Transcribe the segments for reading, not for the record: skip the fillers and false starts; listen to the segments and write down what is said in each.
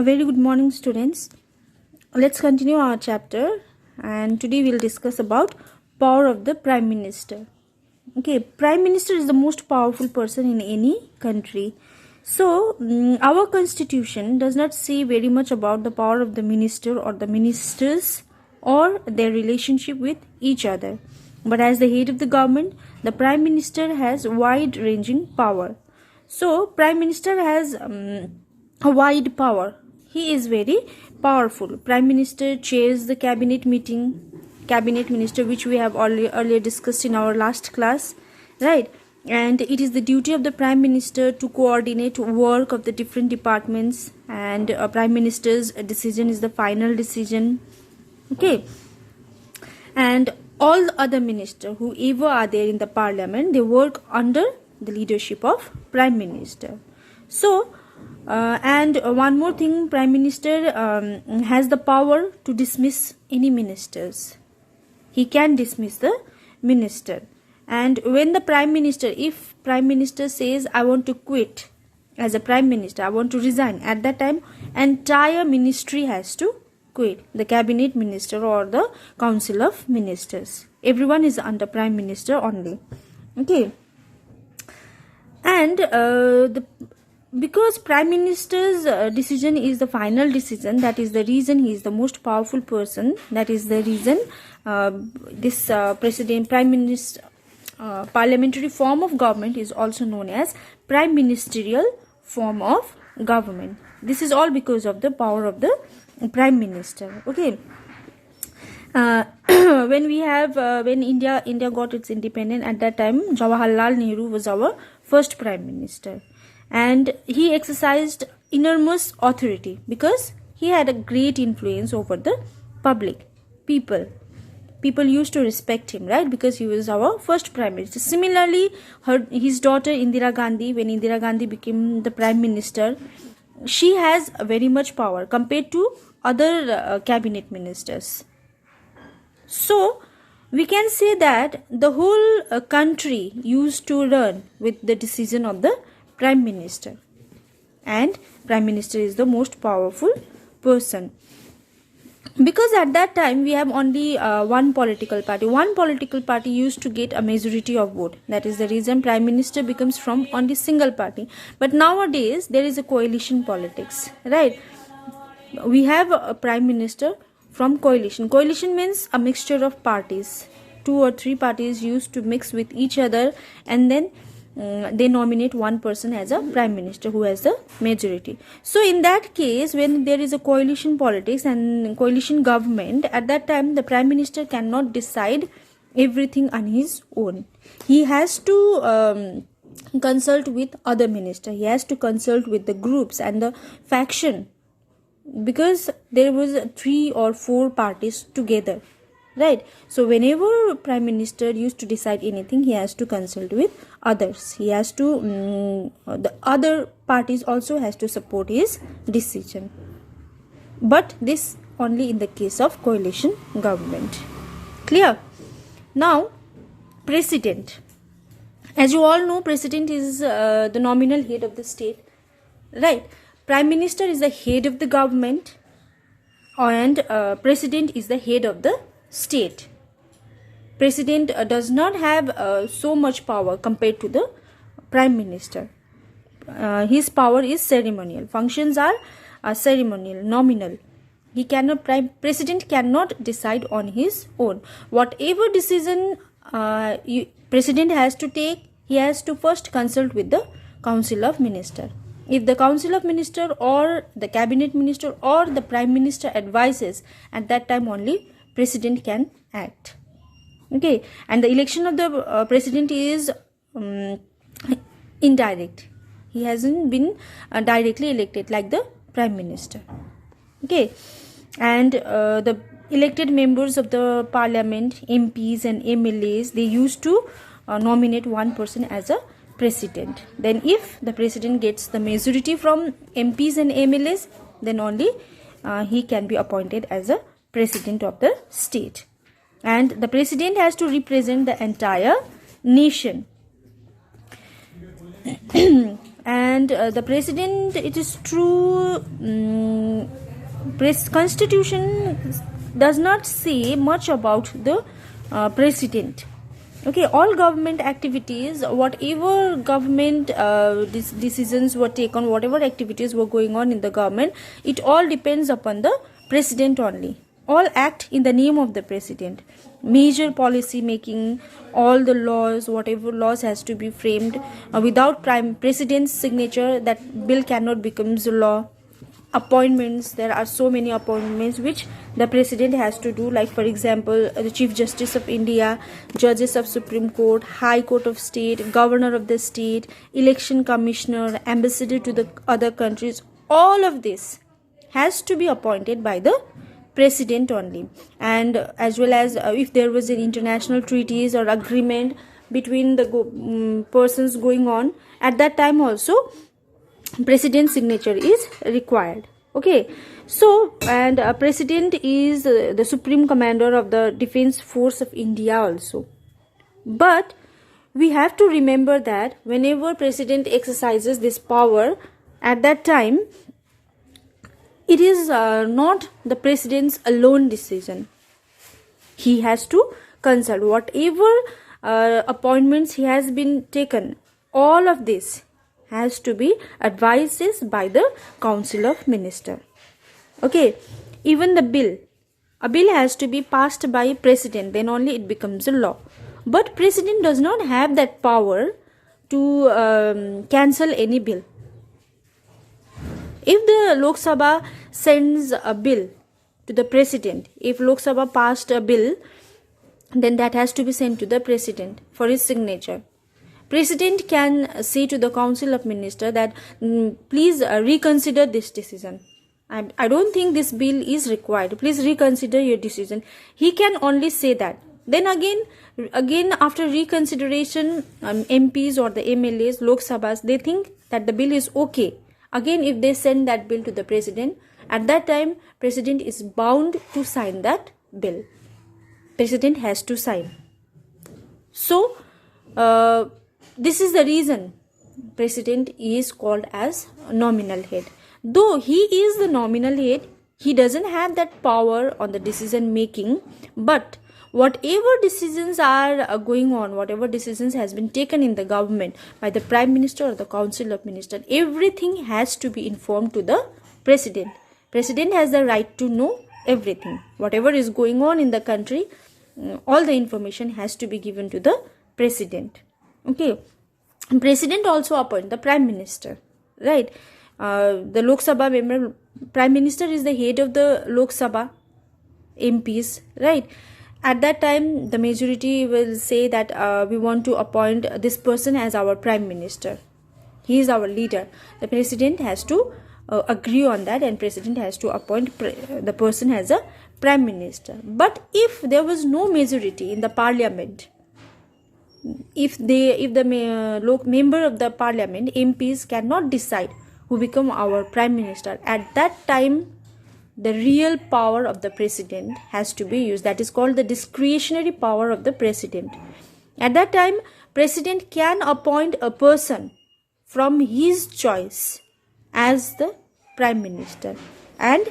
A very good morning, students. Let's continue our chapter, and today we'll discuss about power of the Prime Minister. Okay, Prime Minister is the most powerful person in any country. So, our constitution does not say very much about the power of the minister or the ministers or their relationship with each other. But as the head of the government, the Prime Minister has wide-ranging power. So, Prime Minister has a wide power. He is very powerful. Prime Minister chairs the cabinet minister, which we have earlier discussed in our last class, right? And it is the duty of the Prime Minister to coordinate work of the different departments, and a Prime Minister's decision is the final decision. Okay, and all the other ministers, whoever are there in the parliament, they work under the leadership of Prime Minister. So, and one more thing, Prime Minister has the power to dismiss any ministers. He can dismiss the minister. And when the Prime Minister, if Prime Minister says, I want to quit as a Prime Minister, I want to resign, at that time, entire ministry has to quit. The cabinet minister or the council of ministers. Everyone is under Prime Minister only. Okay. And because Prime Minister's decision is the final decision, that is the reason he is the most powerful person. That is the reason this Prime Minister parliamentary form of government is also known as Prime Ministerial form of government. This is all because of the power of the Prime Minister. Okay. When India got its independence, at that time Jawaharlal Nehru was our first Prime Minister. And he exercised enormous authority because he had a great influence over the public, people. People used to respect him, right? Because he was our first Prime Minister. Similarly, his daughter Indira Gandhi, when Indira Gandhi became the Prime Minister, she has very much power compared to other cabinet ministers. So, we can say that the whole country used to run with the decision of the Prime Minister, and Prime Minister is the most powerful person, because at that time we have only one political party used to get a majority of vote. That is the reason Prime Minister becomes from only single party. But nowadays there is a coalition politics, right? We have a Prime Minister from coalition. Coalition means a mixture of parties. 2 or 3 parties used to mix with each other, and then they nominate one person as a Prime Minister who has the majority. So in that case, when there is a coalition politics and coalition government, at that time the Prime Minister cannot decide everything on his own. He has to consult with other ministers. He has to consult with the groups and the faction, because there was 3 or 4 parties together, right? So whenever Prime Minister used to decide anything, he has to consult with others. He has to the other parties also has to support his decision. But this only in the case of coalition government. Clear? Now, President. As you all know, President is the nominal head of the state, right? Prime Minister is the head of the government, and President is the head of the state. President does not have so much power compared to the Prime Minister. His power is ceremonial. Functions are ceremonial, nominal. President cannot decide on his own. Whatever decision President has to take, he has to first consult with the Council of Ministers. If the Council of Ministers or the Cabinet Minister or the Prime Minister advises, at that time only President can act. Okay, and the election of the President is indirect. He hasn't been directly elected like the Prime Minister. Okay, and the elected members of the Parliament, MPs and MLAs, they used to nominate one person as a President. Then if the President gets the majority from MPs and MLAs, then only he can be appointed as a President of the state. And the President has to represent the entire nation. And the president, it is true, constitution does not say much about the president. Okay, all government activities, whatever government decisions were taken, whatever activities were going on in the government, it all depends upon the president only. All act in the name of the president. Major policy making, all the laws, whatever laws has to be framed, without president's signature, that bill cannot become the law. Appointments, there are so many appointments which the president has to do, like for example the Chief Justice of India, judges of Supreme Court, High Court of State, governor of the state, election commissioner, ambassador to the other countries. All of this has to be appointed by the president only. And as well as if there was an international treaties or agreement between the persons going on, at that time also president's signature is required. Okay, so and president is the supreme commander of the defense force of India also. But we have to remember that whenever president exercises this power, at that time it is not the president's alone decision. He has to consult whatever appointments he has been taken. All of this has to be advised by the Council of Ministers. Okay, even the bill, a bill has to be passed by president, then only it becomes a law. But president does not have that power to cancel any bill. If the Lok Sabha sends a bill to the president, if Lok Sabha passed a bill, then that has to be sent to the president for his signature. President can say to the Council of Ministers that please reconsider this decision. I don't think this bill is required. Please reconsider your decision. He can only say that. Then again after reconsideration, MPs or the MLAs, Lok Sabhas, they think that the bill is okay. Again, if they send that bill to the president, at that time president is bound to sign that bill. President has to sign. So this is the reason president is called as nominal head. Though he is the nominal head, he doesn't have that power on the decision making, but whatever decisions are going on, whatever decisions has been taken in the government by the Prime Minister or the Council of Ministers, everything has to be informed to the president. President has the right to know everything. Whatever is going on in the country, all the information has to be given to the president. Okay, president also appoint the Prime Minister, right? The Lok Sabha member, Prime Minister is the head of the Lok Sabha MPs, right? At that time, the majority will say that we want to appoint this person as our Prime Minister. He is our leader. The president has to agree on that, and president has to appoint the person as a Prime Minister. But if there was no majority in the parliament, if the member of the parliament, MPs, cannot decide who become our Prime Minister, at that time the real power of the president has to be used. That is called the discretionary power of the president. At that time, president can appoint a person from his choice as the Prime Minister, and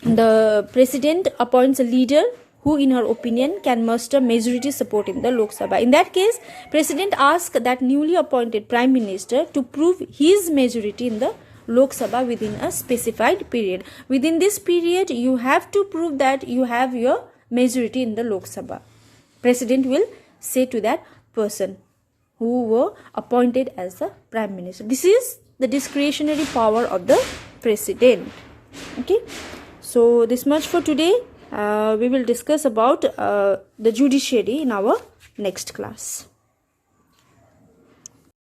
the president appoints a leader who in her opinion can muster majority support in the Lok Sabha. In that case, president asks that newly appointed Prime Minister to prove his majority in the Lok Sabha within a specified period. Within this period, you have to prove that you have your majority in the Lok Sabha. President will say to that person who were appointed as the Prime Minister. This is the discretionary power of the president. Okay, so this much for today. We will discuss about the judiciary in our next class.